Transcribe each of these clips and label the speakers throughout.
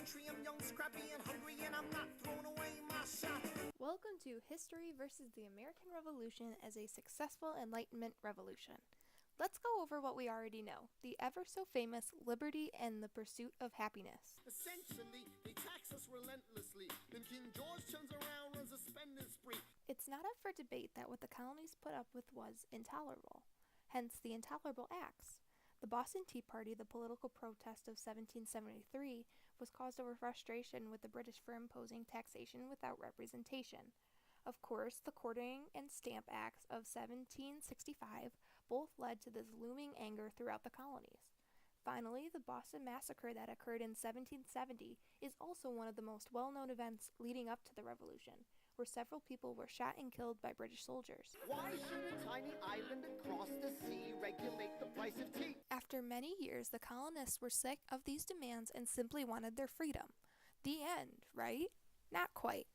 Speaker 1: country. I'm young, scrappy, and hungry, and I'm not throwing away my shot.
Speaker 2: Welcome to History versus the American Revolution as a successful Enlightenment revolution. Let's go over what we already know, the ever so famous liberty and the pursuit of happiness.
Speaker 1: Essentially, they tax us relentlessly. Then King George turns around, runs a spending spree.
Speaker 2: It's not up for debate that what the colonies put up with was intolerable, hence the Intolerable Acts. The Boston Tea Party, the political protest of 1773, was caused over frustration with the British for imposing taxation without representation. Of course, the Quartering and Stamp Acts of 1765 both led to this looming anger throughout the colonies. Finally, the Boston Massacre that occurred in 1770 is also one of the most well-known events leading up to the Revolution, where several people were shot and killed by British soldiers.
Speaker 1: Why should a tiny island across the sea regulate the price of tea?
Speaker 2: After many years, the colonists were sick of these demands and simply wanted their freedom. The end, right? Not quite.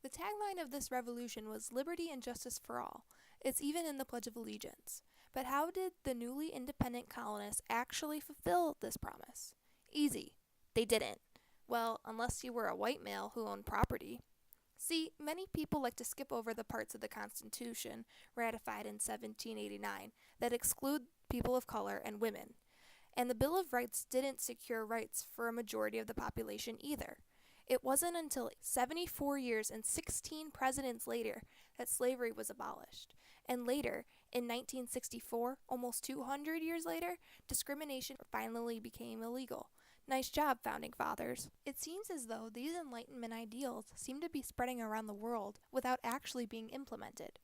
Speaker 2: The tagline of this revolution was liberty and justice for all. It's even in the Pledge of Allegiance. But how did the newly independent colonists actually fulfill this promise? Easy. They didn't. Well, unless you were a white male who owned property. See, many people like to skip over the parts of the Constitution, ratified in 1789, that exclude people of color and women. And the Bill of Rights didn't secure rights for a majority of the population either. It wasn't until 74 years and 16 presidents later that slavery was abolished. And later, in 1964, almost 200 years later, discrimination finally became illegal. Nice job, Founding Fathers. It seems as though these Enlightenment ideals seem to be spreading around the world without actually being implemented.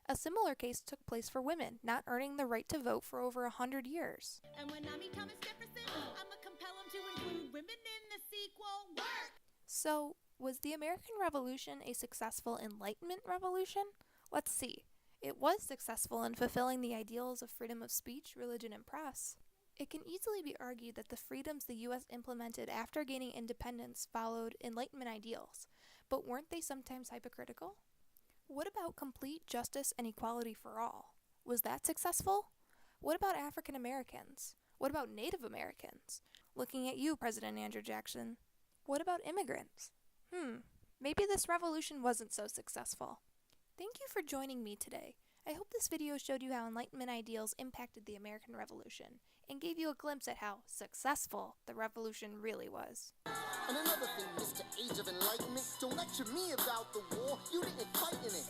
Speaker 2: A similar case took place for women, not earning the right to vote for over 100 years.
Speaker 3: And when I meet Thomas Jefferson, I'ma compel him to include women in the sequel. Work!
Speaker 2: So, was the American Revolution a successful Enlightenment revolution? Let's see. It was successful in fulfilling the ideals of freedom of speech, religion, and press. It can easily be argued that the freedoms the U.S. implemented after gaining independence followed Enlightenment ideals, but weren't they sometimes hypocritical? What about complete justice and equality for all? Was that successful? What about African Americans? What about Native Americans? Looking at you, President Andrew Jackson. What about immigrants? Maybe this revolution wasn't so successful. Thank you for joining me today. I hope this video showed you how Enlightenment ideals impacted the American Revolution, and gave you a glimpse at how successful the revolution really was.
Speaker 1: And another thing, Mr. Age of Enlightenment, don't lecture me about the war. You didn't fight in it.